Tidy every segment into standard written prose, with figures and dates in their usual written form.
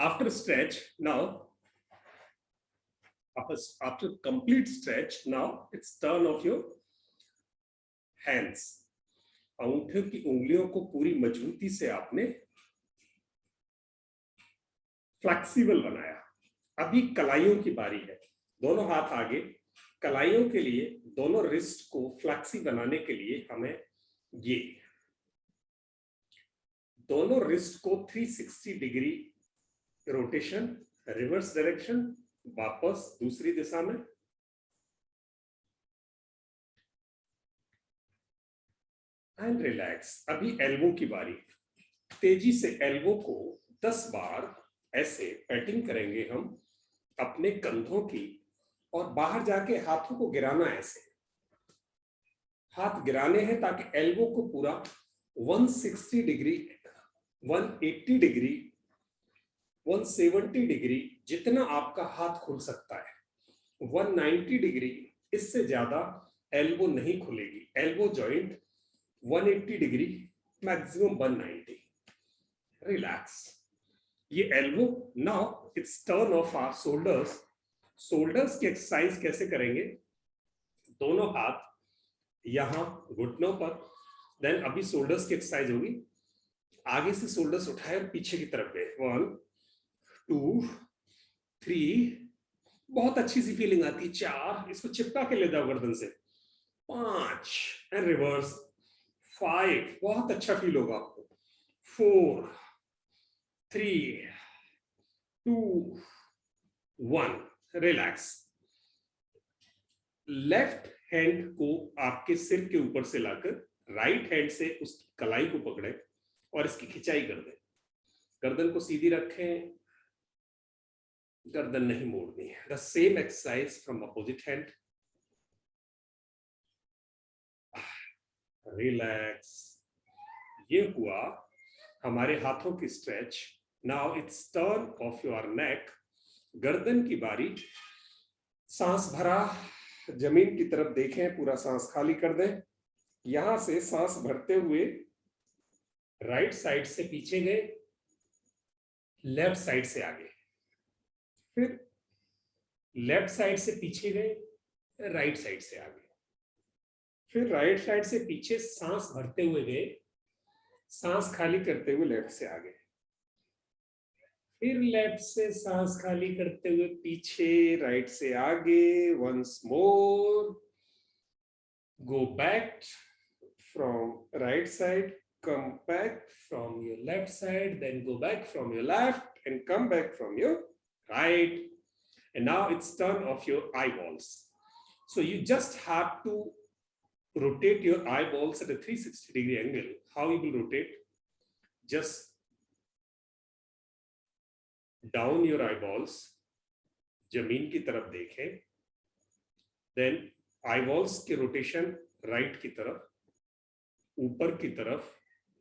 After stretch, now after complete stretch, now it's turn of your hands. अंगूठे की उंगलियों को पूरी मजबूती से आपने फ्लेक्सिबल बनाया. अभी कलाइयों की बारी है. दोनों हाथ आगे. कलाइयों के लिए दोनों रिस्ट को फ्लेक्सी बनाने के लिए हमें ये दोनों रिस्ट को 360 डिग्री रोटेशन, रिवर्स डायरेक्शन, वापस दूसरी दिशा में. And relax. अभी एल्बो की बारी. तेजी से एल्बो को 10 बार ऐसे पैटिंग करेंगे हम अपने कंधों की, और बाहर जाके हाथों को गिराना. ऐसे हाथ गिराने हैं ताकि एल्बो को पूरा 160 डिग्री, 180 डिग्री, 170 डिग्री, जितना आपका हाथ खुल सकता है. 190 डिग्री, इससे ज्यादा एल्बो नहीं खुलेगी. एल्बो जॉइंट 180 डिग्री, मैक्सिमम 190. रिलैक्स. ये elbow. Now it's turn of our shoulders. Shoulders की एक्सरसाइज कैसे करेंगे? दोनों हाथ यहां घुटनों पर. देन अभी शोल्डर्स की एक्सरसाइज होगी. आगे से शोल्डर्स उठाए और पीछे की तरफ गए. 1 2 3. बहुत अच्छी सी फीलिंग आती है. 4. इसको चिपका के ले जाओ गर्दन से. 5 एंड रिवर्स. 5. बहुत अच्छा फील होगा आपको. 4 3 2 1. रिलैक्स. लेफ्ट हैंड को आपके सिर के ऊपर से लाकर राइट हैंड से उसकी कलाई को पकड़े और इसकी खिंचाई कर दें. गर्दन को सीधी रखें. गर्दन नहीं मोड़नी है. The same exercise from opposite hand. Relax. ये हुआ हमारे हाथों की stretch. Now it's turn of your neck. गर्दन की बारी. सांस भरा, जमीन की तरफ देखें. पूरा सांस खाली कर दें. यहां से सांस भरते हुए राइट साइड से पीछे गए, लेफ्ट साइड से आगे, फिर लेफ्ट साइड से पीछे गए, राइट साइड से आगे, फिर राइट साइड से पीछे सांस भरते हुए गए, सांस खाली करते हुए लेफ्ट से आगे, फिर लेफ्ट से सांस खाली करते हुए पीछे, राइट से आगे. Once more. Go back from right side, come back from your left side, then go back from your left and come back from your right. And now it's turn of your eyeballs. So you just have to rotate your eyeballs at a 360 degree angle. How you will rotate? Just down your eyeballs, जमीन की तरफ देखें. Then eyeballs की rotation right की तरफ, ऊपर की तरफ,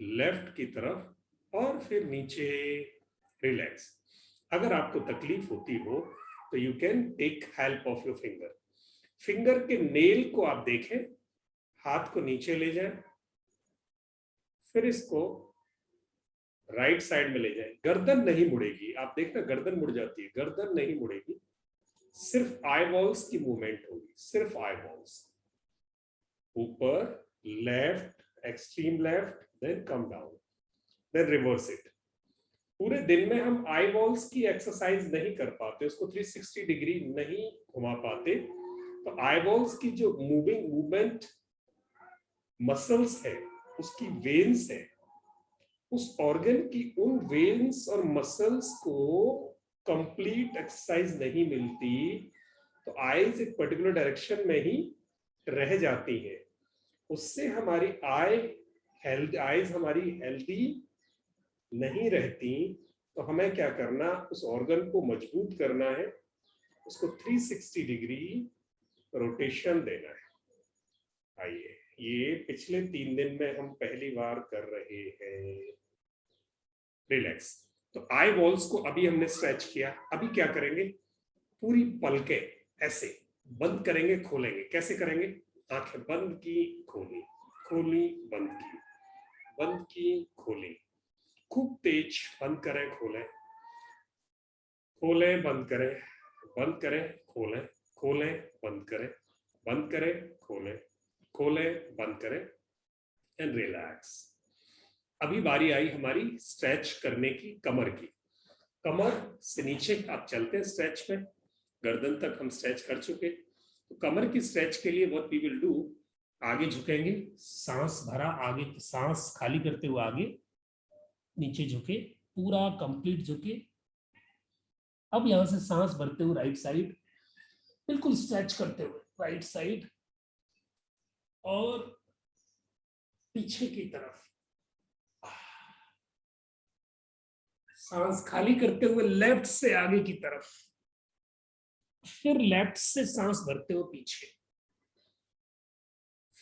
लेफ्ट की तरफ, और फिर नीचे. रिलैक्स. अगर आपको तकलीफ होती हो तो you can take help of your finger. Finger के नेल को आप देखें. हाथ को नीचे ले जाएं, फिर इसको राइट साइड में ले जाएं. गर्दन नहीं मुड़ेगी. आप देखना गर्दन मुड़ जाती है. गर्दन नहीं मुड़ेगी. सिर्फ आईबॉल्स की मूवमेंट होगी. सिर्फ आईबॉल्स. ऊपर, left, extreme left, then come down, then reverse it. पूरे दिन में हम आई बॉल्स की एक्सरसाइज नहीं कर पाते, उसको 360 डिग्री नहीं घुमा पाते. तो आई बॉल्स की जो मूवमेंट मसल्स है, उसकी वेन्स है, उस ऑर्गन की उन वेन्स और मसल्स को कंप्लीट एक्सरसाइज नहीं मिलती. तो आईज एक पर्टिकुलर डायरेक्शन में ही रह जाती है. उससे हमारी आईज हमारी हेल्दी नहीं रहती. तो हमें क्या करना? उस ऑर्गन को मजबूत करना है. उसको 360 डिग्री रोटेशन देना है. आइए, ये पिछले 3 दिन में हम पहली बार कर रहे हैं. रिलैक्स. तो आई बॉल्स को अभी हमने स्ट्रेच किया. अभी क्या करेंगे? पूरी पलकें ऐसे बंद करेंगे, खोलेंगे. कैसे करेंगे? आंखें बंद की, खोली, खोली, बंद की, बंद की, खोली. खूब तेज बंद करें, खोलें. खोलें, बंद करें, बंद करें, खोलें, खोलें, बंद करें, बंद करें, खोलें, खोलें, बंद करें एंड रिलैक्स। अभी बारी आई हमारी स्ट्रेच करने की, कमर की। कमर से नीचे आप चलते हैं स्ट्रेच में, गर्दन तक हम स्ट्रेच कर चुके। तो कमर की स्ट्रेच के लिए व्हाट वी विल डू, आगे झुकेंगे, सांस भरा, आगे सांस खाली करते हुए आगे, नीचे झुके, पूरा कंप्लीट झुके। अब यहां से सांस भरते हुए राइट साइड, बिल्कुल स्ट्रेच करते हुए राइट साइड, और पीछे की तरफ सांस खाली करते हुए लेफ्ट से आगे की तरफ, फिर लेफ्ट से सांस भरते हुए पीछे,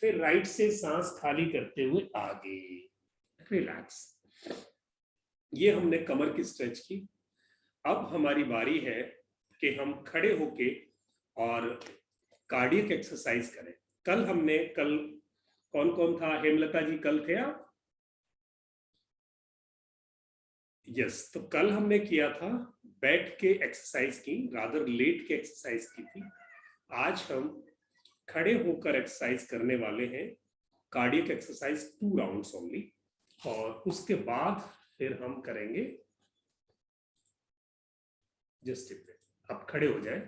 फिर राइट से सांस खाली करते हुए आगे, रिलैक्स। ये हमने कमर की स्ट्रेच की। अब हमारी बारी है कि हम खड़े होके और कार्डियक एक्सरसाइज करें। कल कौन कौन था? हेमलता जी कल थे आप? यस, तो कल हमने किया था बैठ के एक्सरसाइज की, रादर लेट के एक्सरसाइज की थी। आज हम खड़े होकर एक्सरसाइज करने वाले हैं, कार्डियक एक्सरसाइज 2 राउंड्स ओनली, और उसके बाद फिर हम करेंगे जस्ट टिप पे। आप खड़े हो जाए।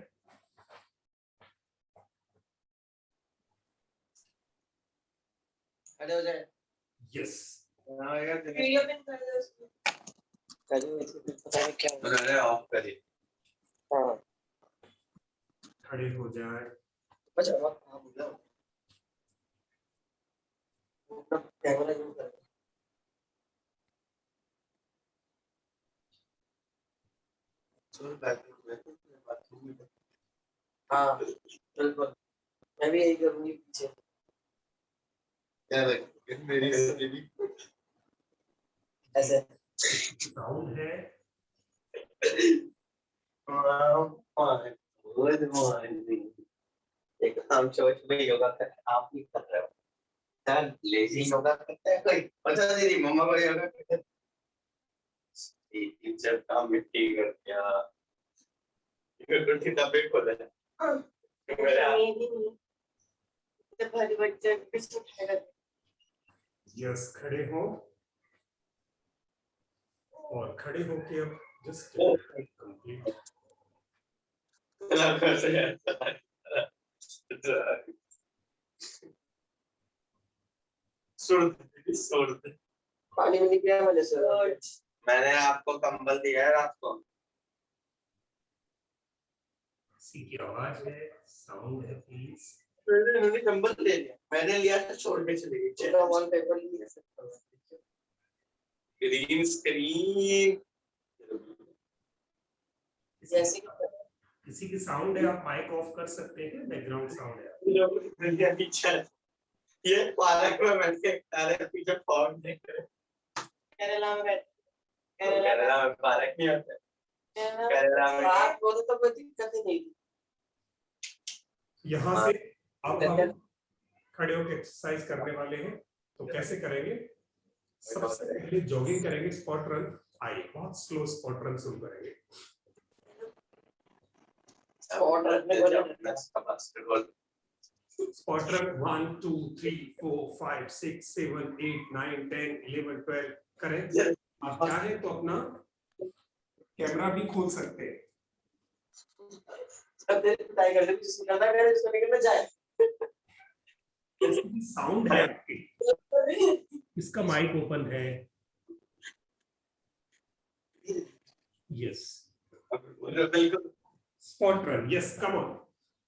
खड़े हो जाए। यस, क्या ऑफ करिए। हाँ, खड़े हो जाए। अच्छा कैमरा यूज कर। हाँ बिल्कुल, मैं भी यही करूँगी पीछे। मेरी ऐसे साउंड है। Good morning. एक हम सोच में योगा कर, आप ही कर रहे हो यार। लेजी योगा करता है कोई? पता नहीं, मम्मा को योगा करते हैं। जब काम मिट्टी कर दिया, उनकी तबीयत को दे। भारी बच्चे कुछ उठाएगा। यस, खड़े हो, और खड़े होके अब जस्ट कंप्लीट। पानी में निकला मैंने सर। मैंने आपको कंबल दिया है रात को। किसी की आवाज है, साउंड है, प्लीज। मैंने कंबल ले लिया, मैंने लिया था, छोड़ के चले गई। चलो वॉलपेपर लिया सकता हूँ। ग्रीन स्क्रीन जैसे किसी की साउंड है, आप माइक ऑफ कर सकते हैं, बैकग्राउंड साउंड है। ये पार्क में बैठ के तारे पीछे फॉर्म देख रहे हैं। केरला में पार्क नहीं होता। केरला में पार्क बोले तो कोई दिक्कत ही नहीं। यहाँ से अब हम खड़े होकर एक्सरसाइज करने वाले हैं। तो कैसे करेंगे? सबसे पहले जॉगिंग करेंगे, स्पॉट रन। आइए, बहुत स्लो स्पॉट रन शुरू करेंगे। स्पॉट रन में बोले स्पॉट रन 1 2 3 4 5 6 7 8 9 10 11 12 करें। आप चाहे तो अपना कैमरा भी खोल सकते हैं। साउंड है आपकी, इसका माइक ओपन है। Yes, spot run. Yes, come on.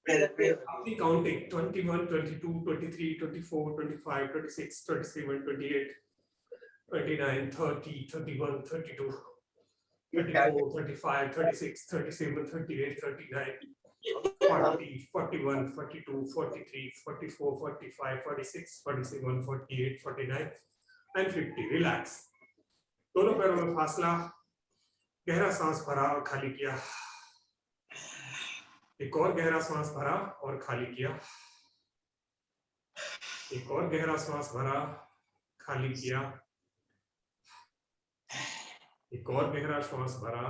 अपनी काउंटिंग 21 22 23 24 25 26 27 28 29 30 31 32 34 35 36 37 38 39 40 41 42 43 44 45 46 47 48 49 एंड 50। रिलैक्स। दोनों पैरों में फासला, गहरा सांस भरा और खाली किया। एक और गहरा सांस भरा और खाली किया। एक और गहरा सांस भरा, खाली किया। एक और गहरा श्वास भरा,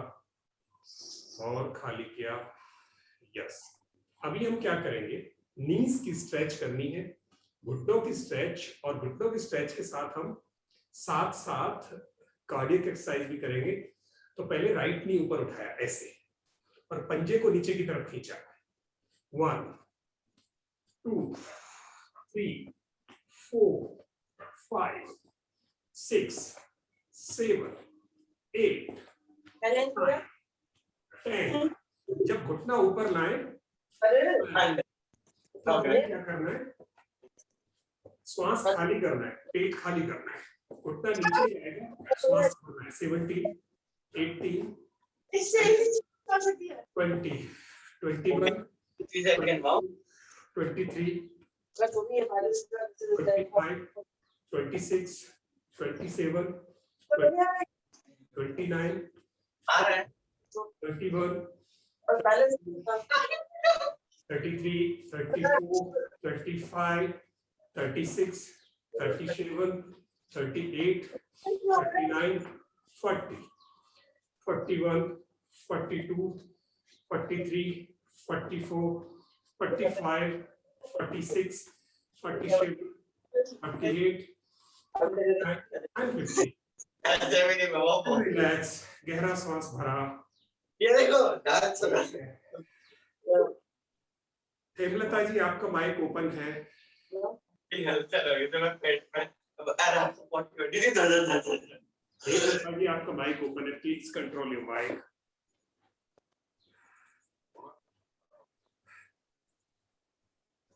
और खाली किया, यस। अभी हम क्या करेंगे, नीज की स्ट्रेच करनी है, घुटनों की स्ट्रेच, और घुटनों की स्ट्रेच के साथ हम साथ साथ कार्डियक एक्सरसाइज भी करेंगे। तो पहले राइट नी ऊपर उठाया ऐसे, और पंजे को नीचे की तरफ खींचा, 1 2 3 4 5 6 7 8 9 10। जब घुटना ऊपर लाए तो हमें क्या करना है, श्वास खाली करना है, पेट खाली करना है, घुटना नीचे जाएगा, श्वास छोड़ना है। 17 18 20 21 23 25 26 27 29 31 33 34 35 36 37 38 39 40 41 42 43 44 45 46 47 48 49 and 50। रिलैक्स, गहरा सांस भरा। ये देखो डांस हो रहा है। हेमलता जी, आपका माइक ओपन है। ये हल्का लगे तो मैं पेट में अब आराम से पॉट कर दी थी। हेमलता जी, आपका माइक ओपन है, please control your mic.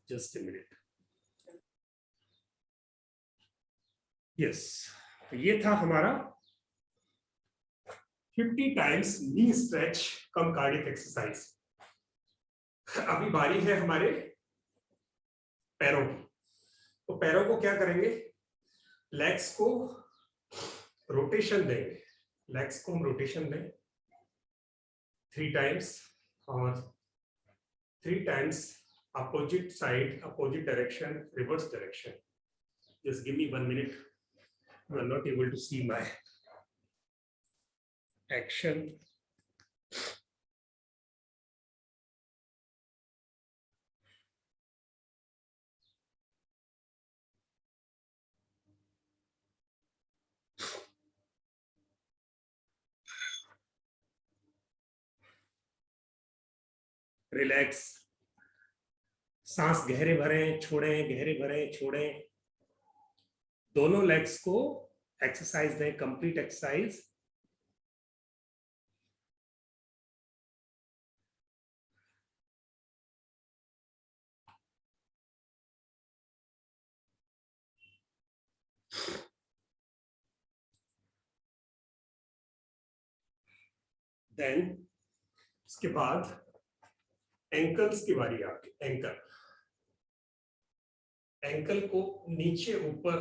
Just a minute. Yes, ये था हमारा 50 times knee stretch cum cardiac exercise. अभी बारी है हमारे पैरों की। तो पैरों को क्या करेंगे, लेग्स को रोटेशन देंगे, लेग्स को हम रोटेशन दें 3 टाइम्स, और 3 times opposite side, opposite direction, reverse direction. Just give me 1 minute. I'm not able to see my action. Relax, सांस गहरे भरें छोड़ें, गहरे भरें छोड़ें। दोनों लेग्स को एक्सरसाइज दें, कंप्लीट एक्सरसाइज। देन उसके बाद एंकल्स की बारी आती। एंकल, एंकल को नीचे ऊपर,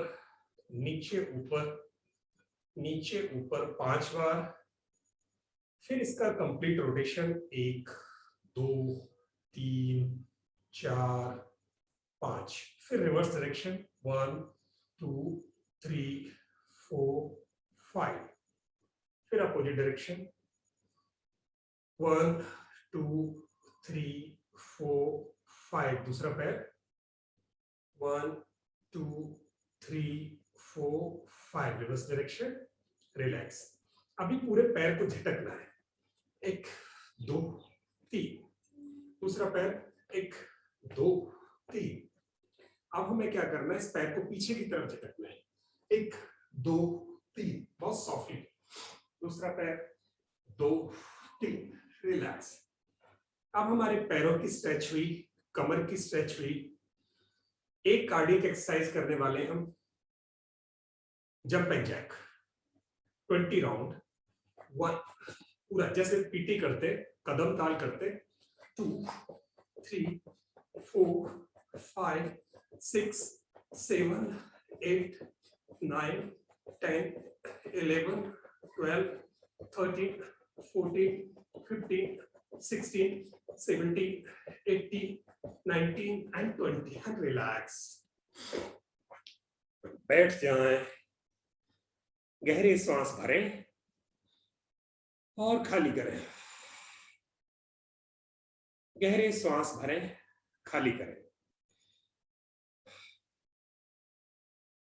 नीचे ऊपर, नीचे ऊपर 5 बार, फिर इसका कंप्लीट रोटेशन 1 2 3 4 5, फिर रिवर्स डायरेक्शन 1 2 3 4 5, फिर अपोजिट डायरेक्शन 1 2 3 4 5, दूसरा पैर 1 2 3 4 5, रिवर्स डायरेक्शन, रिलैक्स। अभी पूरे पैर को झटकना है, 1 2 3, दूसरा पैर 1 2 3। अब हमें क्या करना है, इस पैर को पीछे की तरफ झटकना है, 1 2 3, बहुत सॉफ्टली। दूसरा पैर 2 3, रिलैक्स। अब हमारे पैरों की स्ट्रेच हुई, कमर की स्ट्रेच हुई। एक कार्डियक एक्सरसाइज करने वाले हम, जंप एंड जैक 20 राउंड। 1 पूरा जैसे पीटी करते, कदम ताल करते, 2 3 4 5 6 7 8 9 10 11 12 13 14 15 16 17 18 19 and 20, and relax. बैठ जाएं, गहरी सांस भरें और खाली करें। गहरे श्वास भरें, खाली करें।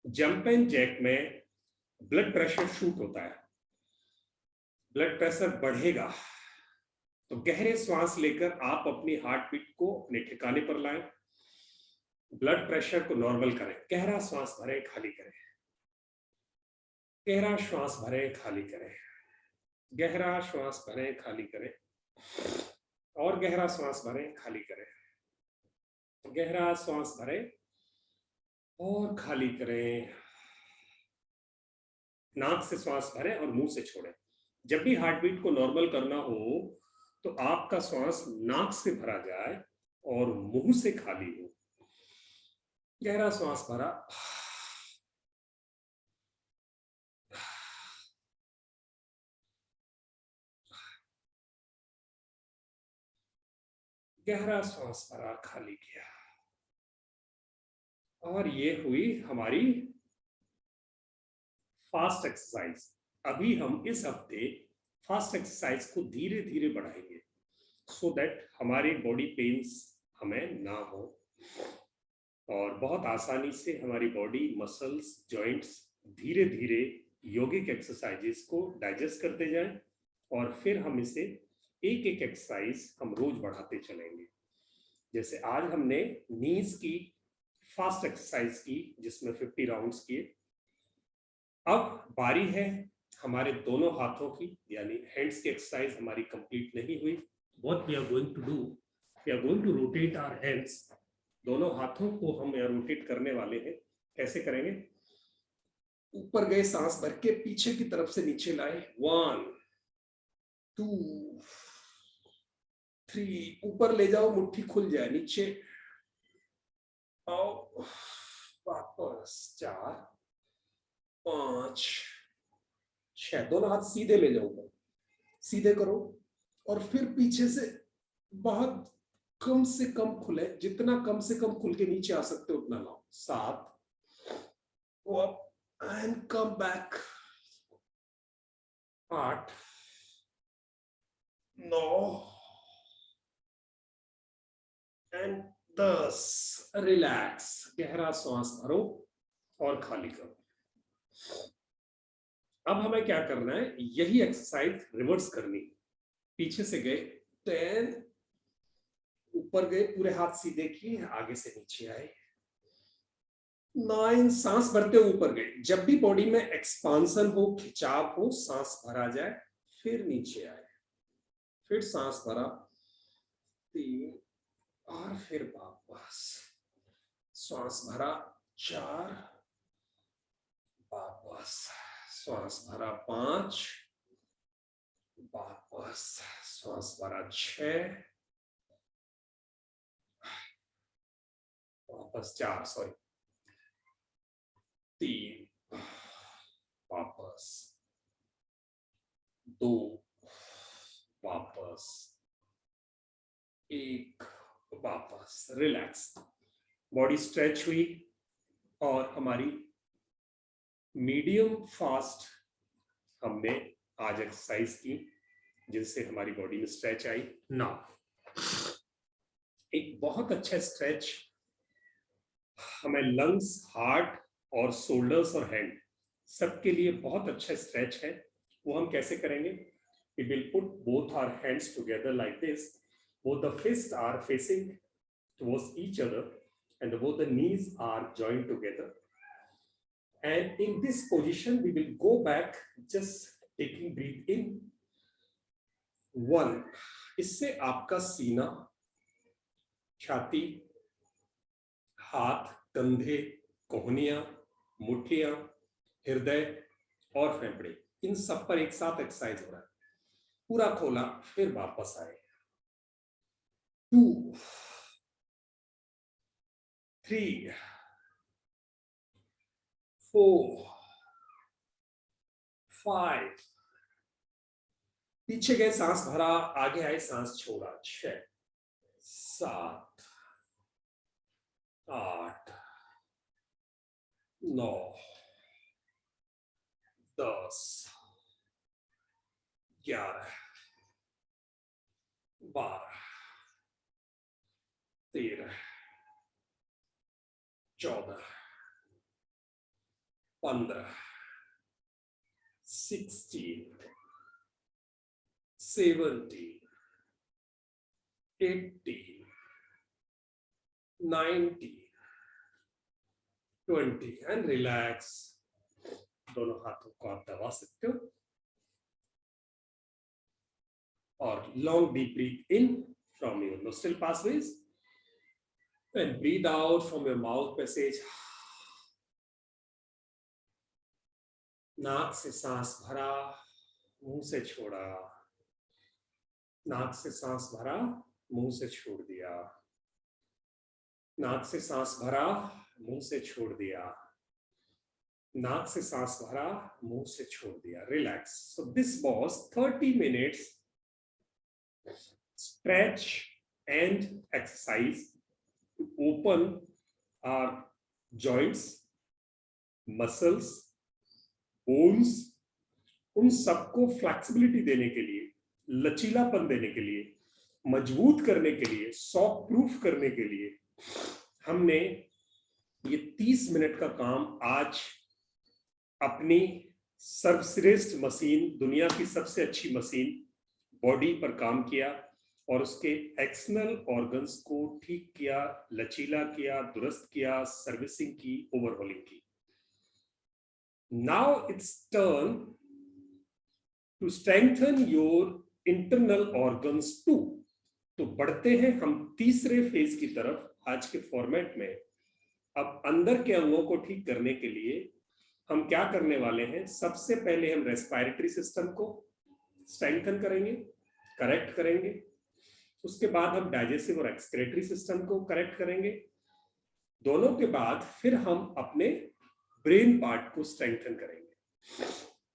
जंप एंड जैक में ब्लड प्रेशर शूट होता है, ब्लड प्रेशर बढ़ेगा, तो गहरे श्वास लेकर आप अपनी हार्ट बीट को अपने ठिकाने पर लाएं, ब्लड प्रेशर को नॉर्मल करें। गहरा श्वास भरें, खाली करें, गहरा श्वास भरें, खाली करें, गहरा श्वास भरें, खाली करें, और गहरा श्वास भरें, खाली करें, गहरा श्वास भरें और खाली करें। नाक से श्वास भरें और मुंह से छोड़ें। जब भी हार्ट बीट को नॉर्मल करना हो तो आपका श्वास नाक से भरा जाए और मुंह से खाली हो। गहरा श्वास भरा, गहरा श्वास भरा, खाली किया। और ये हुई हमारी फास्ट एक्सरसाइज। अभी हम इस हफ्ते फास्ट एक्सरसाइज को धीरे धीरे बढ़ाएंगे सो दैट हमारी बॉडी पेन्स हमें ना हो और बहुत आसानी से हमारी बॉडी मसल्स जॉइंट्स धीरे धीरे योगिक एक्सरसाइजेस को डाइजेस्ट करते जाएं और फिर हम इसे एक एक एक्सरसाइज हम रोज बढ़ाते चलेंगे। जैसे आज हमने नीज की फास्ट एक्सरसाइज की जिसमें 50 राउंड्स किए। अब बारी है हमारे दोनों हाथों की, यानी हैंड्स की एक्सरसाइज हमारी कंप्लीट नहीं हुई। What we are going to do, we are going to rotate our hands. दोनों हाथों को हम रोटेट करने वाले हैं। कैसे करेंगे? ऊपर गए, सांस भर के पीछे की तरफ से नीचे लाए। 1 2 3, ऊपर ले जाओ, मुट्ठी खुल जाए, नीचे आओ, वापस 4 5 6। दोनों हाथ सीधे ले जाओ, सीधे करो और फिर पीछे से बहुत कम से कम खुले, जितना कम से कम खुल के नीचे आ सकते हो उतना लाओ। 7 and come back. 8 9 and 10। Relax, गहरा श्वास भरो और खाली करो। अब हमें क्या करना है, यही एक्सरसाइज रिवर्स करनी। पीछे से गए 10, ऊपर गए, पूरे हाथ सीधे किए, आगे से नीचे आए। 9, सांस भरते हुए ऊपर गए। जब भी बॉडी में एक्सपांसन हो, खिंचाव हो, सांस भरा जाए, फिर नीचे आए, फिर सांस भरा 3 और फिर वापस श्वास भरा 4, वापस श्वास भरा 5, वापस श्वास भरा 6, वापस 4, सॉरी 3, वापस 2, वापस 1, वापस। रिलैक्स, बॉडी स्ट्रेच हुई और हमारी मीडियम फास्ट हमने आज एक्सरसाइज की जिससे हमारी बॉडी में स्ट्रेच आई। नाउ एक बहुत अच्छा स्ट्रेच हमें लंग्स, हार्ट और शोल्डर्स और हैंड सबके लिए बहुत अच्छा स्ट्रेच है। वो हम कैसे करेंगे? We will put both our hands together like this. Both the fists are facing towards each other and both the knees are joined together. And in this position, we will go back, just taking breath in. 1. इससे आपका सीना, छाती, हाथ, कंधे, कोहनियां, मुट्ठियां, हृदय और फेफड़े, इन सब पर एक साथ एक्सरसाइज हो रहा है। पूरा खोला, फिर वापस आए। 2 3 4 5, पीछे गए, सांस भरा, आगे आए, सांस छोड़ा। 6 7 8 9 10 11 12 13, 14, 15, 16, 17, 18, 19, 20 एंड रिलैक्स। दोनों हाथों को आप दबा सकते हो और long deep breathe in from your nostril passage and breathe out from your mouth passage. नाक से सांस भरा, मुंह से छोड़ा, नाक से सांस भरा, मुंह से छोड़ दिया, नाक से सांस भरा, मुंह से छोड़ दिया, नाक से सांस भरा, मुंह से छोड़ दिया। Relax. So this was 30 minutes stretch and exercise to open our joints, muscles, bones, उन सबको फ्लेक्सिबिलिटी देने के लिए, लचीलापन देने के लिए, मजबूत करने के लिए, शॉक प्रूफ करने के लिए हमने ये 30 मिनट का काम आज अपनी सर्वश्रेष्ठ मशीन, दुनिया की सबसे अच्छी मशीन बॉडी पर काम किया और उसके एक्सटर्नल ऑर्गन्स को ठीक किया, लचीला किया, दुरुस्त किया, सर्विसिंग की, ओवरहॉलिंग की। Now it's turn to strengthen your internal organs too. तो बढ़ते हैं हम तीसरे फेज की तरफ आज के फॉर्मेट में। अब अंदर के अंगों को ठीक करने के लिए हम क्या करने वाले हैं? सबसे पहले हम रेस्पिरेटरी सिस्टम को स्ट्रेंथन करेंगे, करेक्ट करेंगे। उसके बाद हम डाइजेस्टिव और एक्सक्रीटरी सिस्टम को करेक्ट करेंगे। दोनों के बाद फिर हम अपने ब्रेन पार्ट को स्ट्रेंथन करेंगे।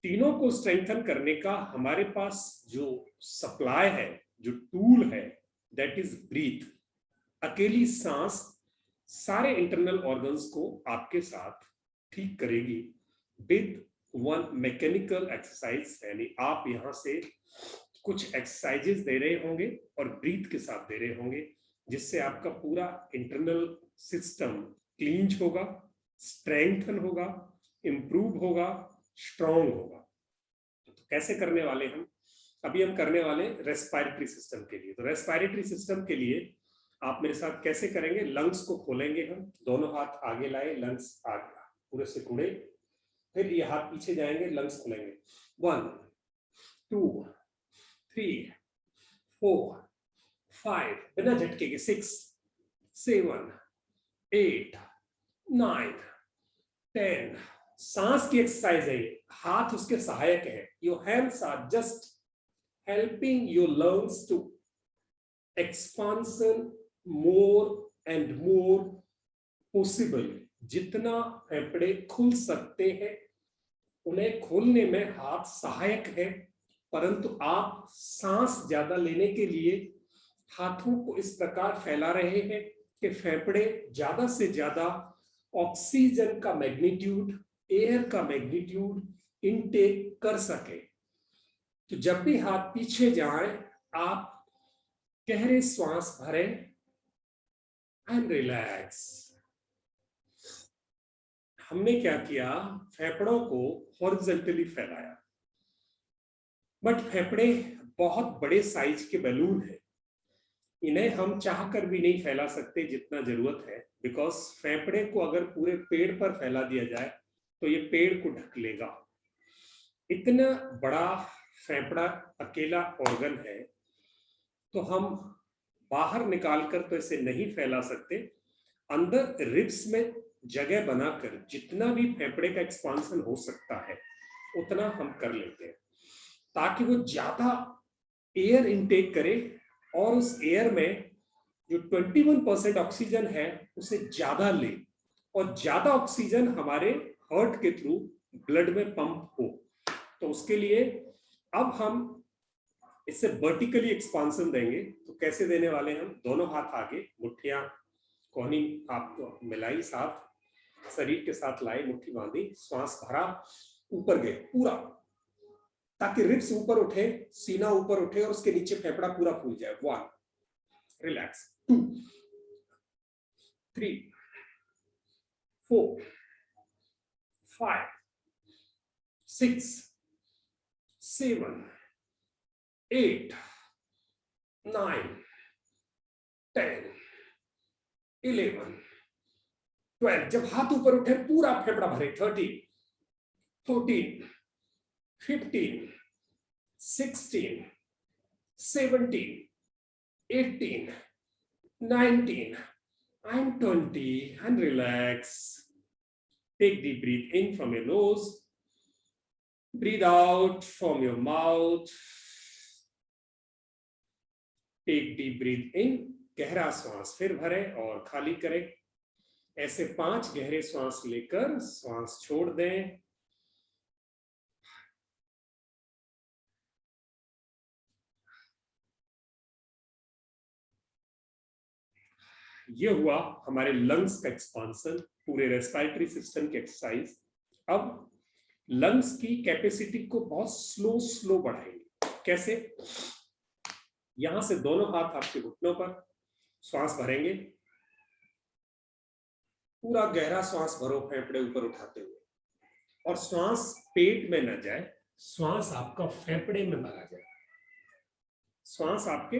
तीनों को स्ट्रेंथन करने का हमारे पास जो सप्लाई है, जो टूल है, दैट इज ब्रीथ। अकेली सांस सारे इंटरनल ऑर्गन्स को आपके साथ ठीक करेगी विद वन मैकेनिकल एक्सरसाइज। यानी आप यहां से कुछ एक्सरसाइजेस दे रहे होंगे और ब्रीथ के साथ दे रहे होंगे, जिससे आपका पूरा इंटरनल सिस्टम क्लींज होगा, स्ट्रेंथन होगा, इंप्रूव होगा, स्ट्रॉन्ग होगा। तो कैसे करने वाले हम? अभी हम करने वाले रेस्पिरेटरी सिस्टम के लिए। तो रेस्पिरेटरी सिस्टम के लिए आप मेरे साथ कैसे करेंगे? लंग्स को खोलेंगे हम, दोनों हाथ आगे लाए, लंग्स आगे पूरे से कुड़े, फिर ये हाथ पीछे जाएंगे, लंग्स खोलेंगे। 1 2 3 4 5, बिना झटके के 6 7 8 9 10। सांस की एक्सरसाइज है, हाथ उसके सहायक है। Your hands are just helping your lungs to expansion more and more possible। जितना फेफड़े खुल सकते हैं उन्हें खोलने में हाथ सहायक है, परंतु आप सांस ज्यादा लेने के लिए हाथों को इस प्रकार फैला रहे हैं कि फेफड़े ज्यादा से ज्यादा ऑक्सीजन का मैग्नीट्यूड, एयर का मैग्नीट्यूड इनटेक कर सके। तो जब भी हाथ पीछे जाए, आप गहरे श्वास भरें एंड रिलैक्स। हमने क्या किया? फेफड़ों को हॉरिजॉन्टली फैलाया, बट फेफड़े बहुत बड़े साइज के बैलून हैं, इन्हें हम चाहकर भी नहीं फैला सकते जितना जरूरत है, बिकॉज फेफड़े को अगर पूरे पेड़ पर फैला दिया जाए तो ये पेड़ को ढक लेगा। इतना बड़ा फेफड़ा अकेला ऑर्गन है, तो हम बाहर निकालकर तो इसे नहीं फैला सकते। अंदर रिब्स में जगह बनाकर जितना भी फेफड़े का एक्सपांशन हो सकता है उतना हम कर लेते हैं, ताकि वो ज्यादा एयर इनटेक करे और उस एयर में जो 21% ऑक्सीजन है उसे ज्यादा ले और ज्यादा ऑक्सीजन हमारे हार्ट के थ्रू ब्लड में पंप हो। तो उसके लिए अब हम इससे वर्टिकली एक्सपांशन देंगे। तो कैसे देने वाले हम? दोनों हाथ आगे, मुट्ठियां कोहनी आप मिलाई, साथ शरीर के साथ लाई, मुट्ठी बांधी, श्वास भरा, ऊपर गए पूरा, ताकि रिब्स ऊपर उठे, सीना ऊपर उठे और उसके नीचे फेफड़ा पूरा फूल जाए। 1, रिलैक्स। 2, 3, 4, 5, 6, 7, 8, 9, 10, 11, 12। जब हाथ ऊपर उठे पूरा फेफड़ा भरे। 13, 14, 15, 16, 17, 18, 19, and 20, and relax. Take deep breath in from your nose. Breathe out from your mouth. Take deep breath in. गहरा श्वास फिर भरे और खाली करें। ऐसे 5 गहरे श्वास लेकर श्वास छोड़ दें। ये हुआ हमारे लंग्स का एक्सपांशन, पूरे रेस्पिरेटरी सिस्टम की एक्सरसाइज। अब लंग्स की कैपेसिटी को बहुत स्लो बढ़ाएंगे। कैसे? यहां से दोनों हाथ आपके घुटनों पर, श्वास भरेंगे, पूरा गहरा श्वास भरो फेफड़े ऊपर उठाते हुए, और श्वास पेट में न जाए, श्वास आपका फेफड़े में भरा जाए, श्वास आपके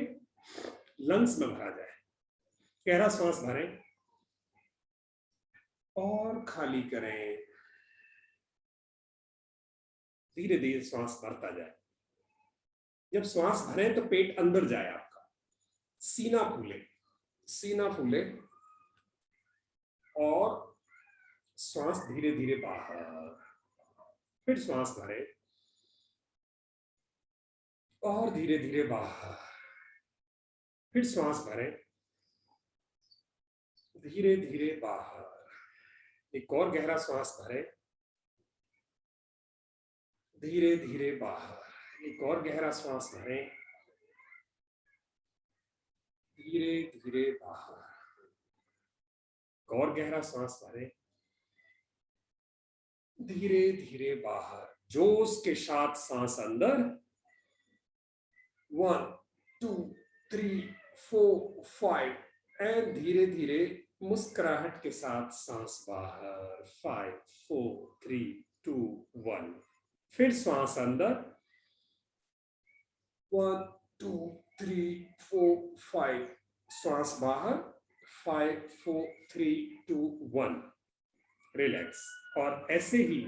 लंग्स में भरा जाए। गहरा श्वास भरें और खाली करें। धीरे धीरे श्वास भरता जाए। जब श्वास भरें तो पेट अंदर जाए आपका, सीना फूले, सीना फूले, और श्वास धीरे धीरे बाहर। फिर श्वास भरें और धीरे धीरे बाहर। फिर श्वास भरें, धीरे धीरे बाहर। एक और गहरा श्वास भरें, धीरे धीरे बाहर। एक और गहरा श्वास भरें, धीरे धीरे बाहर। एक और गहरा श्वास भरें, धीरे धीरे बाहर। जोश के साथ सांस अंदर। 1, 2, 3, 4, 5, एंड धीरे धीरे मुस्कुराहट के साथ सांस बाहर। 5, 4, 3, 2, 1। फिर श्वास अंदर। 1, 2, 3, 4, 5। श्वास बाहर। 5, 4, 3, 2, 1। रिलैक्स। और ऐसे ही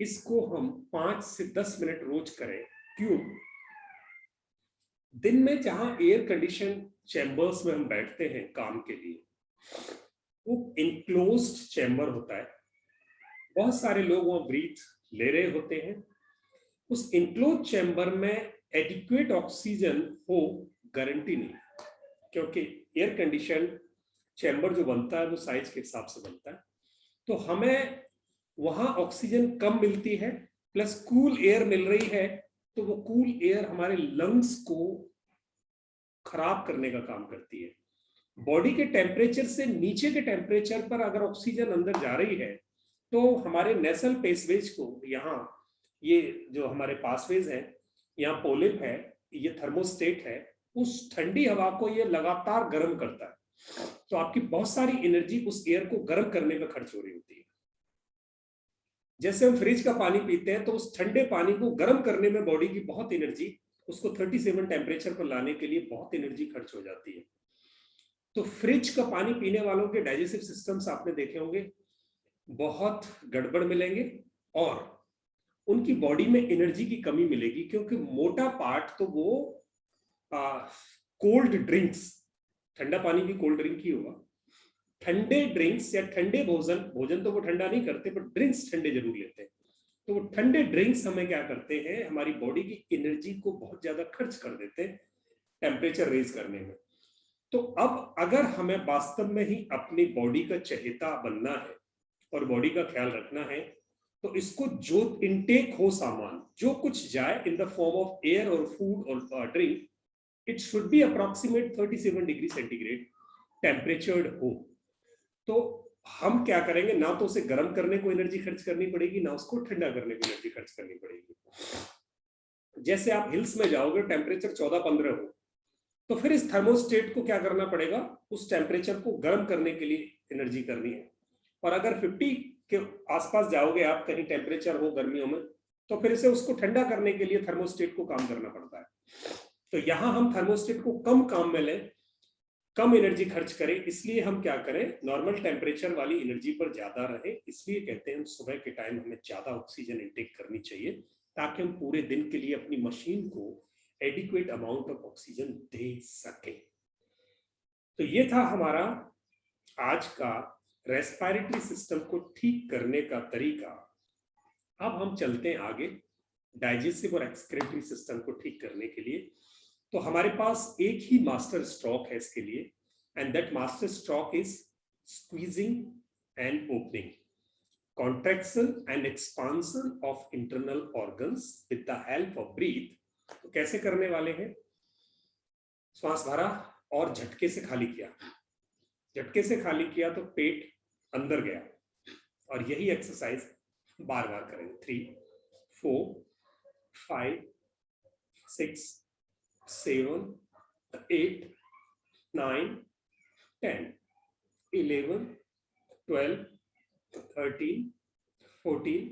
इसको हम 5 से 10 मिनट रोज करें। क्यों? दिन में जहां एयर कंडीशन चैम्बर्स में हम बैठते हैं काम के लिए, वो इनक्लोज्ड चैम्बर होता है। बहुत सारे लोग वहां ब्रीथ ले रहे होते हैं। उस इनक्लोज चैम्बर में एडिक्वेट ऑक्सीजन हो गारंटी नहीं, क्योंकि एयर कंडीशन चैम्बर जो बनता है वो साइज के हिसाब से बनता है। तो हमें वहां ऑक्सीजन कम मिलती है, प्लस कूल एयर मिल रही है, तो वो कूल एयर हमारे लंग्स को खराब करने का काम करती है। बॉडी के टेम्परेचर से नीचे के टेम्परेचर पर अगर ऑक्सीजन अंदर जा रही है तो हमारे नेसल पेसवेज को, यहाँ ये जो हमारे पासवेज है, यहाँ पोलिप है, ये थर्मोस्टेट है, उस ठंडी हवा को ये लगातार गर्म करता है। तो आपकी बहुत सारी एनर्जी उस एयर को गर्म करने में खर्च हो रही होती है। जैसे हम फ्रिज का पानी पीते हैं तो उस ठंडे पानी को गर्म करने में बॉडी की बहुत एनर्जी, उसको 37 टेम्परेचर पर लाने के लिए बहुत एनर्जी खर्च हो जाती है। तो फ्रिज का पानी पीने वालों के डाइजेस्टिव सिस्टम्स आपने देखे होंगे बहुत गड़बड़ मिलेंगे, और उनकी बॉडी में एनर्जी की कमी मिलेगी, क्योंकि मोटा पार्ट तो वो कोल्ड ड्रिंक्स, ठंडा पानी भी कोल्ड ड्रिंक ही होगा, ठंडे ड्रिंक्स या ठंडे भोजन तो वो ठंडा नहीं करते, पर ड्रिंक्स ठंडे जरूर लेते हैं। तो वो ठंडे ड्रिंक्स हमें क्या करते हैं, हमारी बॉडी की एनर्जी को बहुत ज्यादा खर्च कर देते हैं टेम्परेचर रेज करने में। तो अब अगर हमें वास्तव में ही अपनी बॉडी का चहेता बनना है और बॉडी का ख्याल रखना है, तो इसको जो इनटेक हो सामान, जो कुछ जाए in the form of air और फूड और drink, it should be approximate 37 degree centigrade temperatured हो। तो हम क्या करेंगे, ना तो उसे गर्म करने को एनर्जी खर्च करनी पड़ेगी, ना उसको ठंडा करने को एनर्जी खर्च करनी पड़ेगी। जैसे आप हिल्स में जाओगे, टेम्परेचर 14-15 हो, तो फिर इस थर्मोस्टेट को क्या करना पड़ेगा, उस टेम्परेचर को गर्म करने के लिए एनर्जी करनी है। और अगर 50 के आसपास जाओगे आप, कहीं टेम्परेचर हो गर्मियों में, तो फिर इसे उसको ठंडा करने के लिए थर्मोस्टेट को काम करना पड़ता है। तो यहां हम थर्मोस्टेट को कम काम में लें, कम एनर्जी खर्च करें, इसलिए हम क्या करें, नॉर्मल टेम्परेचर वाली एनर्जी पर ज्यादा रहे। इसलिए कहते हैं सुबह के टाइम हमें ज्यादा ऑक्सीजन इनटेक करनी चाहिए, ताकि हम पूरे दिन के लिए अपनी मशीन को एडिक्वेट अमाउंट ऑफ ऑक्सीजन दे सके। तो ये था हमारा आज का रेस्पिरेटरी सिस्टम को ठीक करने का तरीका। अब हम चलते हैं आगे डाइजेस्टिव और एक्सक्रीटरी सिस्टम को ठीक करने के लिए। तो हमारे पास एक ही मास्टर स्ट्रोक है इसके लिए, and that master stroke is squeezing and opening, contraction and expansion of internal organs with the help of breath. तो कैसे करने वाले हैं, श्वास भरा और झटके से खाली किया, झटके से खाली किया तो पेट अंदर गया, और यही एक्सरसाइज बार बार करेंगे। 3 4 5 6 7 8 9 10 11 12 13 14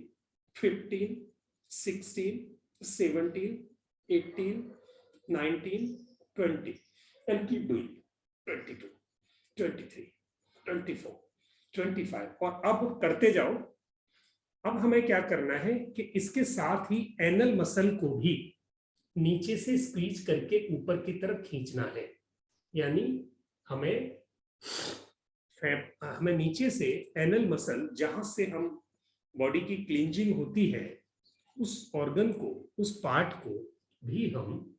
15 16 17 18 19 20 and keep doing 22 23 24 25 और अब करते जाओ। अब हमें क्या करना है कि इसके साथ ही एनल मसल को भी नीचे से स्क्वीज करके ऊपर की तरफ खींचना है, यानी हमें नीचे से एनल मसल, जहां से हम बॉडी की क्लींजिंग होती है, उस ऑर्गन को, उस पार्ट को भी हम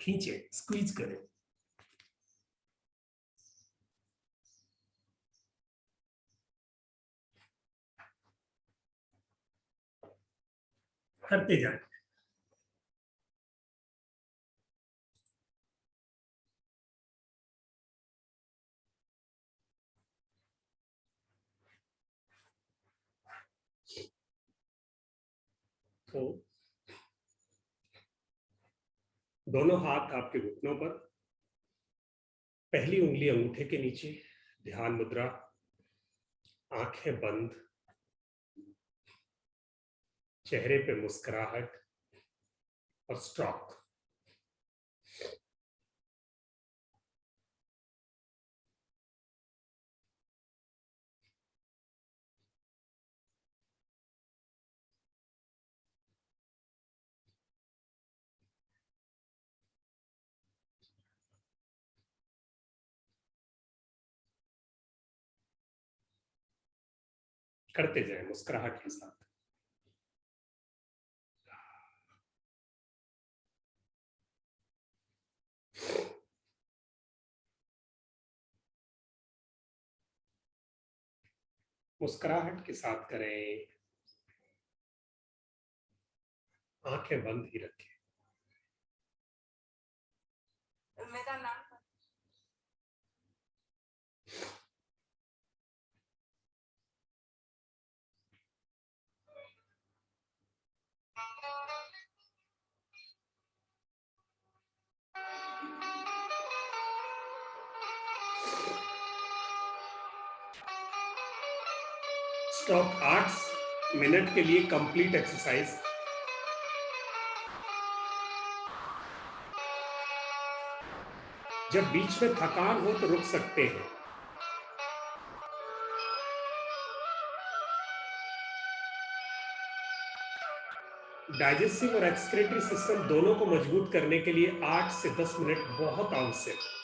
खींचे, स्क्वीज करें। करते जाए। तो दोनों हाथ आपके घुटनों पर, पहली उंगली अंगूठे के नीचे, ध्यान मुद्रा, आंखें बंद, चेहरे पे मुस्कुराहट और स्ट्रोक। करते जाए मुस्कुराहट के साथ। मुस्कुराहट के साथ करें, आंखें बंद ही रखें। मेरा नाम स्टॉप 8 मिनट के लिए कंप्लीट एक्सरसाइज। जब बीच में थकान हो तो रुक सकते हैं। डाइजेस्टिव और एक्सक्रीटरी सिस्टम दोनों को मजबूत करने के लिए 8 से 10 मिनट बहुत आवश्यक है।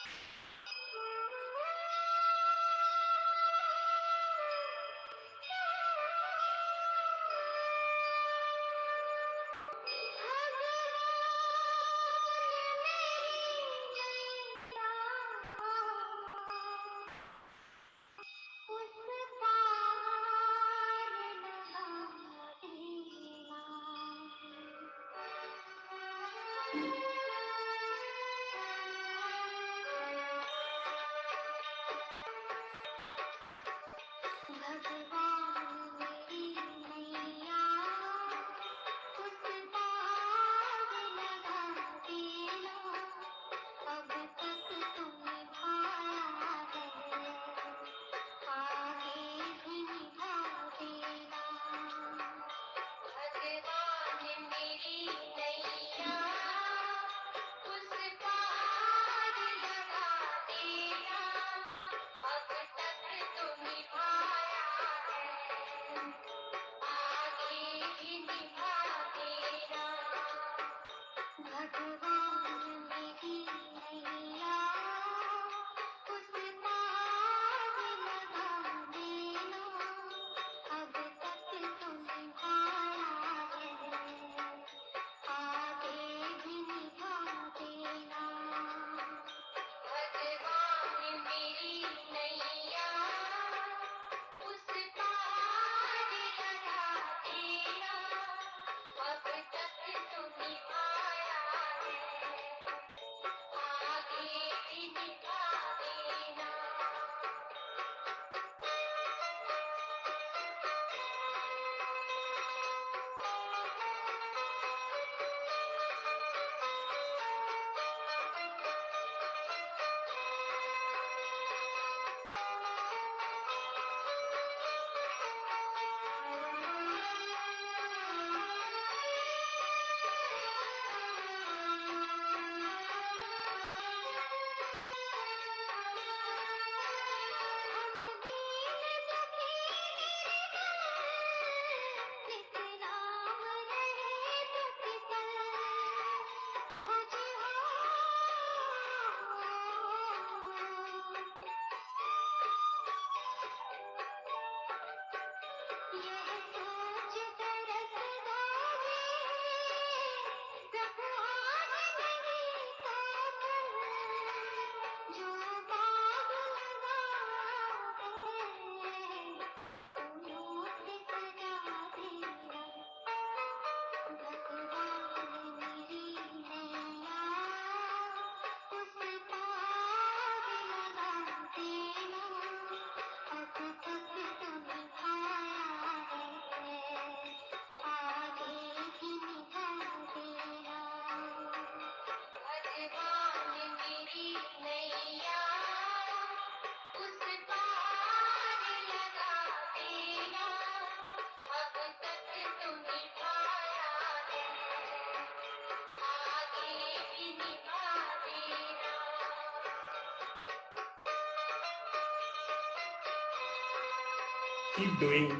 कीप डूइंग,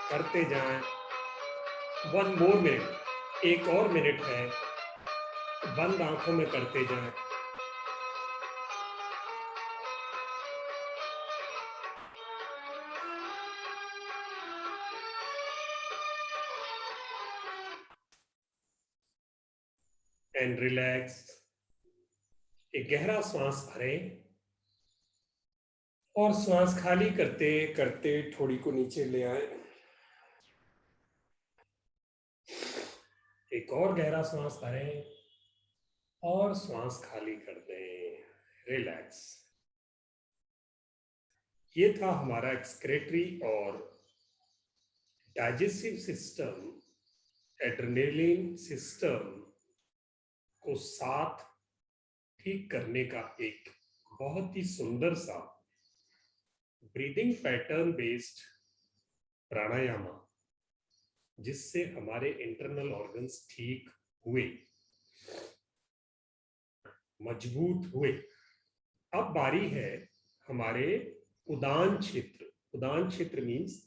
करते जाएं। 1 more minute, एक और मिनट है, बंद आंखों में करते जाएं। And relax. एक गहरा श्वास भरें और श्वास खाली करते करते ठोड़ी को नीचे ले आए। एक और गहरा श्वास भरें और श्वास खाली कर दें। रिलैक्स। ये था हमारा एक्सक्रेटरी और डाइजेस्टिव सिस्टम, एड्रेनलिन सिस्टम को साथ ठीक करने का एक बहुत ही सुंदर सा ब्रीदिंग पैटर्न बेस्ड प्राणायाम, जिससे हमारे इंटरनल ऑर्गन्स ठीक हुए, मजबूत हुए। अब बारी है हमारे उदान क्षेत्र। उदान क्षेत्र means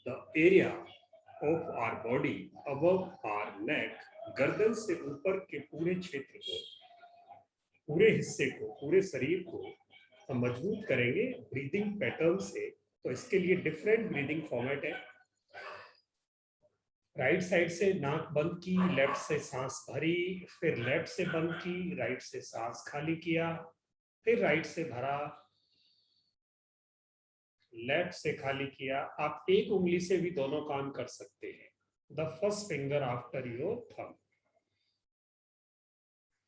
the area of our body above our neck, गर्दन से ऊपर के पूरे क्षेत्र को, पूरे हिस्से को, पूरे शरीर को हम मजबूत करेंगे ब्रीदिंग पैटर्न से। तो इसके लिए डिफरेंट ब्रीदिंग फॉर्मेट है। राइट साइड से नाक बंद की, लेफ्ट से सांस भरी, फिर लेफ्ट से बंद की, राइट से सांस खाली किया, फिर राइट से भरा, लेफ्ट से खाली किया। आप एक उंगली से भी दोनों काम कर सकते हैं। The first finger after your thumb.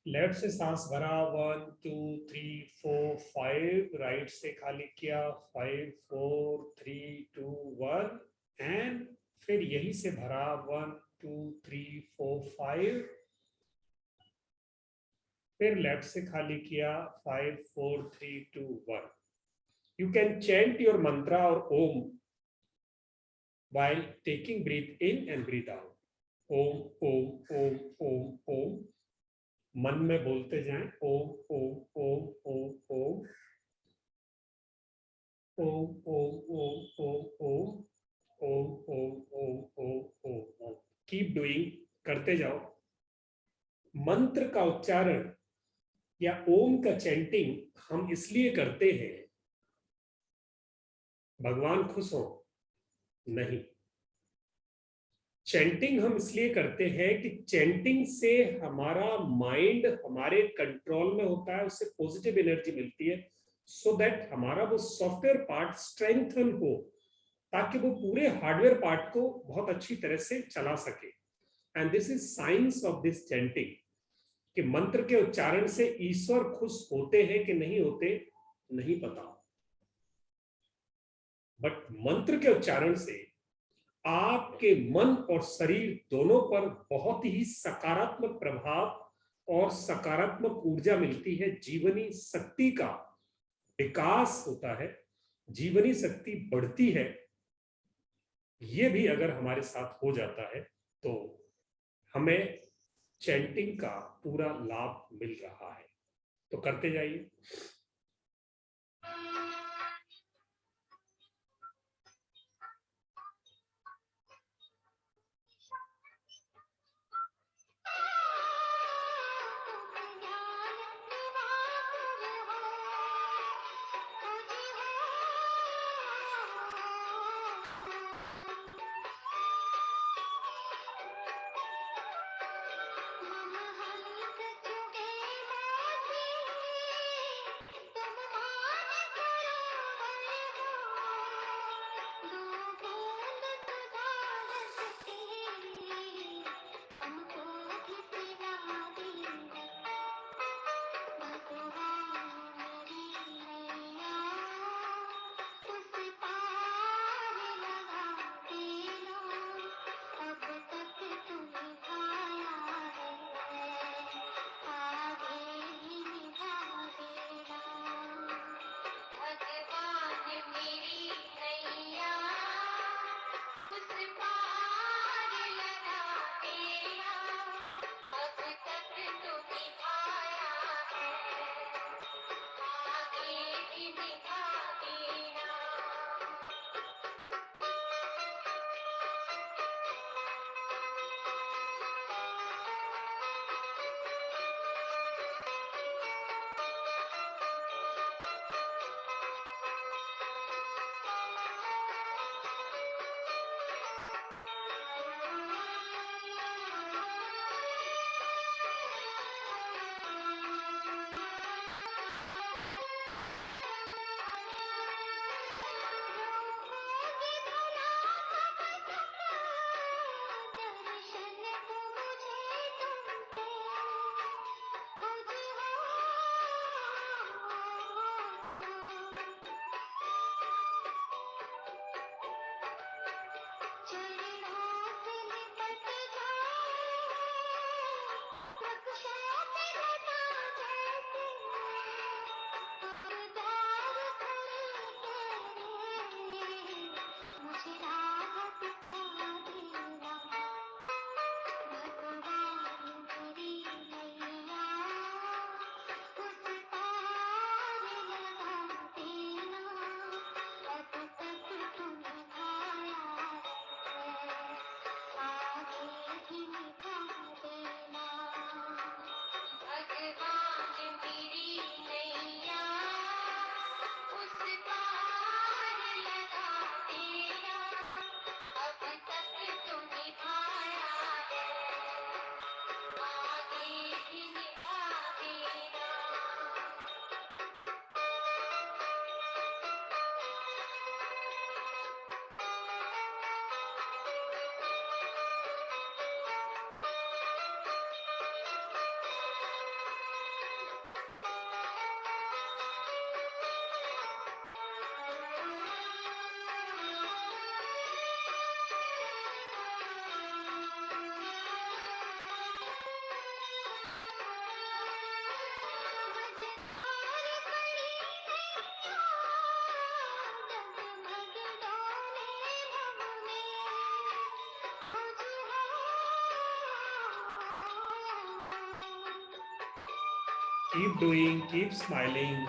Left से सांस भरा, 1 2 3 4 5, राइट से खाली किया, 5 4 3 2 1, एंड फिर यही से भरा, 1 2 3 4 5, फिर लेफ्ट से खाली किया, 5 4 3 2 1। You can chant your mantra or Om while taking breath in and breathe out. Om, Om, Om, Om, Om. मन में बोलते जाएं, ओम ओम ओम ओम ओम, ओम ओम ओम ओम ओम, ओम ओम ओम ओम ओम ओम। कीप डूइंग, करते जाओ। मंत्र का उच्चारण या ओम का चैंटिंग हम इसलिए करते हैं भगवान खुश हो, नहीं। चैंटिंग हम इसलिए करते हैं कि चैंटिंग से हमारा माइंड हमारे कंट्रोल में होता है, उससे पॉजिटिव एनर्जी मिलती है, सो दैट हमारा वो सॉफ्टवेयर पार्ट स्ट्रेंथन हो, ताकि वो पूरे हार्डवेयर पार्ट को बहुत अच्छी तरह से चला सके। And this is science of this chanting, कि मंत्र के उच्चारण से ईश्वर खुश होते हैं कि नहीं होते, नहीं पता, बट मंत्र के उच्चारण से आपके मन और शरीर दोनों पर बहुत ही सकारात्मक प्रभाव और सकारात्मक ऊर्जा मिलती है। जीवनी शक्ति का विकास होता है, जीवनी शक्ति बढ़ती है। ये भी अगर हमारे साथ हो जाता है तो हमें चैंटिंग का पूरा लाभ मिल रहा है। तो करते जाइए। Keep doing, keep smiling.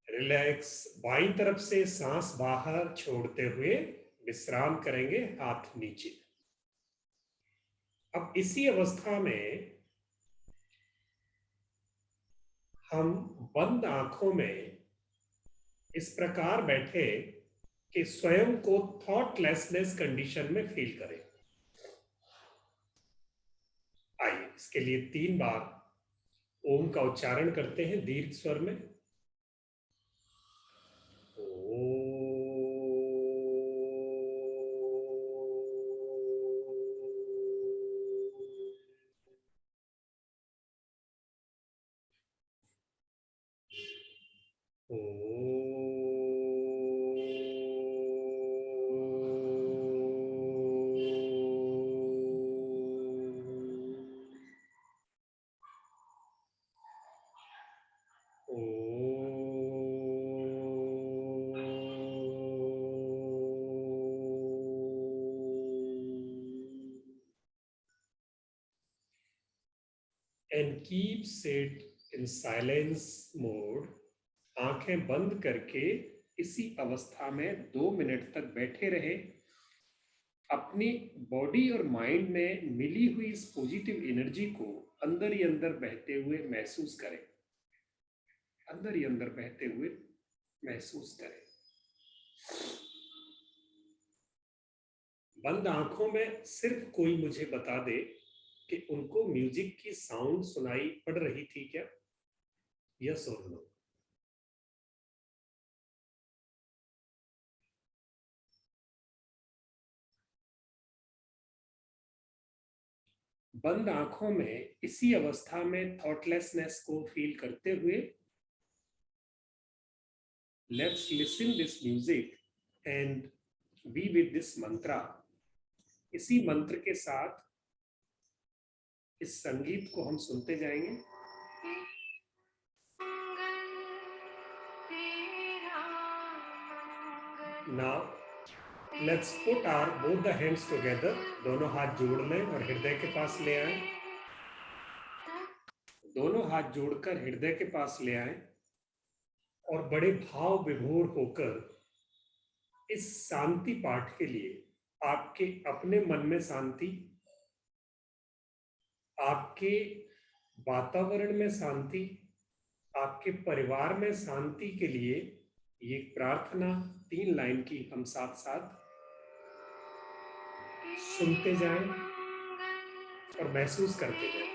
Relax. बाईं तरफ से सांस बाहर छोड़ते हुए विश्राम करेंगे, हाथ नीचे। अब इसी अवस्था में हम बंद आंखों में इस प्रकार बैठे कि स्वयं को थॉटलेसनेस कंडीशन में फील करें। आइए इसके लिए 3 बार ओम का उच्चारण करते हैं दीर्घ स्वर में। And keep sit in silence mode। आंखें बंद करके इसी अवस्था में 2 मिनट तक बैठे रहे। अपनी बॉडी और माइंड में मिली हुई इस पॉजिटिव एनर्जी को अंदर ही अंदर बहते हुए महसूस करें, अंदर ही अंदर बहते हुए महसूस करें। बंद आंखों में सिर्फ कोई मुझे बता दे कि उनको म्यूजिक की साउंड सुनाई पड़ रही थी क्या? यस और नो। बंद आंखों में इसी अवस्था में थॉटलेसनेस को फील करते हुए let's listen this music and be with this mantra. इसी मंत्र के साथ इस संगीत को हम सुनते जाएंगे। Now let's put our both the hands together। दोनों हाथ जोड़ लें और हृदय के पास ले आए। दोनों हाथ जोड़कर हृदय के पास ले आए और बड़े भाव विभोर होकर इस शांति पाठ के लिए आपके अपने मन में शांति, आपके वातावरण में शांति, आपके परिवार में शांति के लिए ये प्रार्थना 3 लाइन की हम साथ साथ सुनते जाएं और महसूस करते जाएं।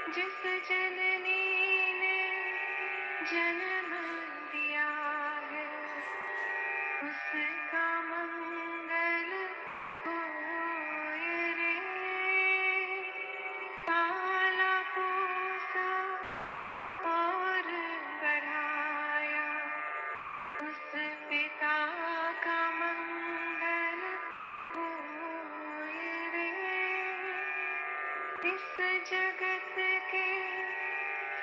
जिस जननी ने जन्म दिया है उसका मंगल होए रे। पाला पोसा और बढ़ाया उस पिता का मंगल होए रे। इस जगत के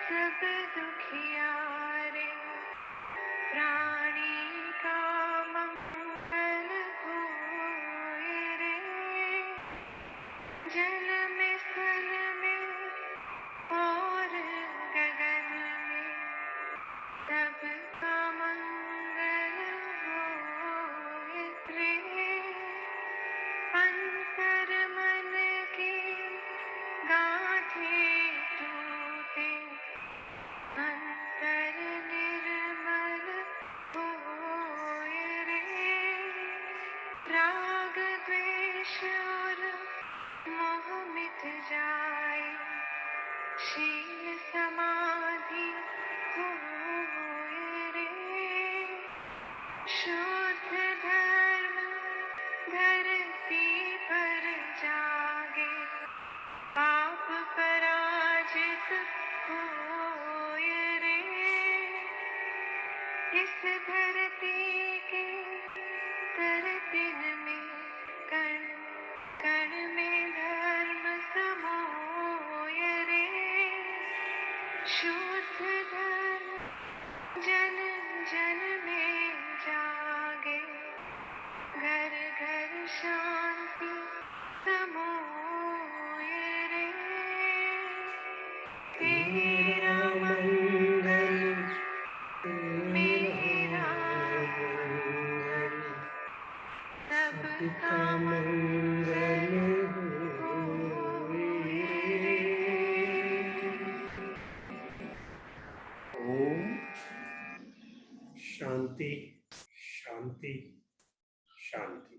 सब दुखियारे प्राणी का मंगल होए रे। जल में स्थल में और गगन में सबका मंगल होए रे। अंतर मन की गाँठें टूटे अंतर निर्मल होए रे। राग द्वेष और मोह मिट जाए शील समाधि होए रे। शुद्ध धर्म धरती पर जागे पाप पराजित होए रे। इस धरती के तरतिन में कण कण में धर्म समोए रे। शुद्ध धर्म जन जन में जागे घर घर शांति समोए रे। तेरा मंगल मेरा मंगल सबका मंगल होए रे। ओम शांति शांति शांति।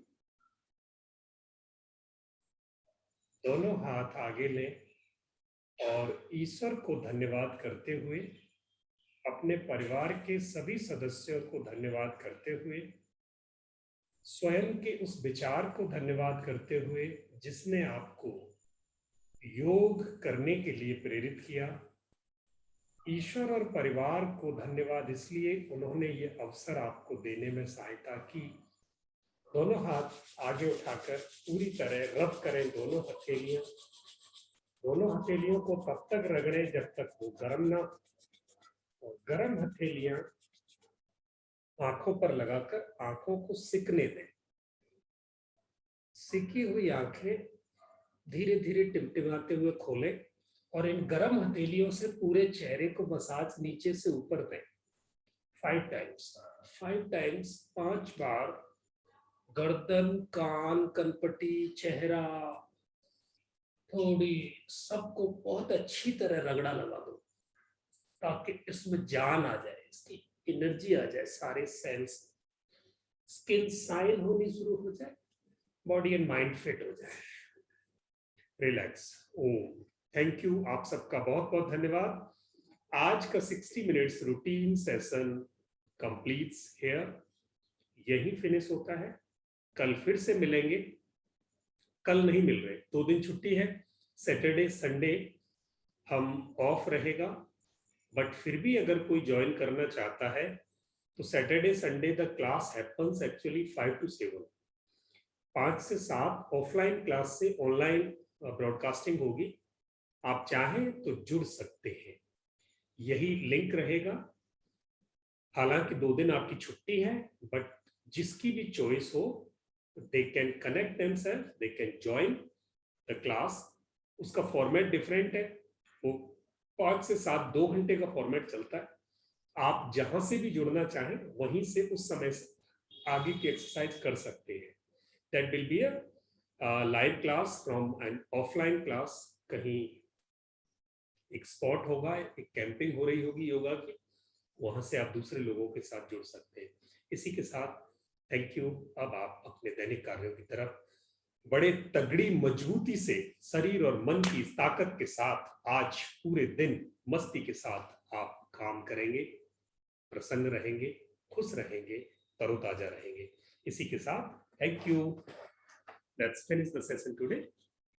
दोनों हाथ आगे लें और ईश्वर को धन्यवाद करते हुए अपने परिवार के सभी सदस्यों को धन्यवाद करते हुए स्वयं के उस विचार को धन्यवाद करते हुए जिसने आपको योग करने के लिए प्रेरित किया। ईश्वर और परिवार को धन्यवाद इसलिए उन्होंने ये अवसर आपको देने में सहायता की। दोनों हाथ आगे उठाकर पूरी तरह रब करें दोनों हथेलियां। दोनों हथेलियों को तब तक रगड़ें जब तक वो गर्म ना हो। गर्म हथेलियां आंखों पर लगाकर आंखों को सिकने दें। सिकी हुई आंखें धीरे धीरे टिमटिमाते हुए खोलें और इन गर्म हथेलियों से पूरे चेहरे को मसाज नीचे से ऊपर दें 5 टाइम्स। 5 टाइम्स 5 बार गर्दन, कान, कनपटी, चेहरा, थोड़ी सबको बहुत अच्छी तरह रगड़ा लगा दो ताकि इसमें जान आ जाए, इसकी एनर्जी आ जाए सारे सेल्स। स्किन साइन होनी शुरू हो जाए, बॉडी एंड माइंड फिट हो जाए। रिलैक्स। ओम। Thank you. आप सबका बहुत बहुत धन्यवाद। आज का 60 minutes routine session completes here, यही फिनिश होता है। कल फिर से मिलेंगे। कल नहीं मिल रहे, 2 दिन छुट्टी है, सैटरडे संडे हम ऑफ रहेगा, बट फिर भी अगर कोई ज्वाइन करना चाहता है तो Saturday Sunday the class happens actually 5 to 7, 5 से 7 ऑफलाइन क्लास से ऑनलाइन ब्रॉडकास्टिंग होगी। आप चाहें तो जुड़ सकते हैं, यही लिंक रहेगा। हालांकि 2 दिन आपकी छुट्टी है, बट जिसकी भी चॉइस हो they can connect themselves, they can join the class। उसका फॉर्मेट डिफरेंट है, वो 5 से 7 2 घंटे का फॉर्मेट चलता है। आप जहां से भी जुड़ना चाहें वहीं से उस समय से आगे की एक्सरसाइज कर सकते हैं। That will be a live class from an offline class. कहीं एक स्पॉट होगा, एक कैंपिंग हो रही होगी योगा की, वहां से आप दूसरे लोगों के साथ जुड़ सकते हैं। इसी के साथ थैंक यू। अब आप अपने दैनिक कार्यों की तरफ बड़े तगड़ी मजबूती से शरीर और मन की ताकत के साथ आज पूरे दिन मस्ती के साथ आप काम करेंगे, प्रसन्न रहेंगे, खुश रहेंगे, तरोताजा रहेंगे। इसी के साथ thank you. Let's finish the session today.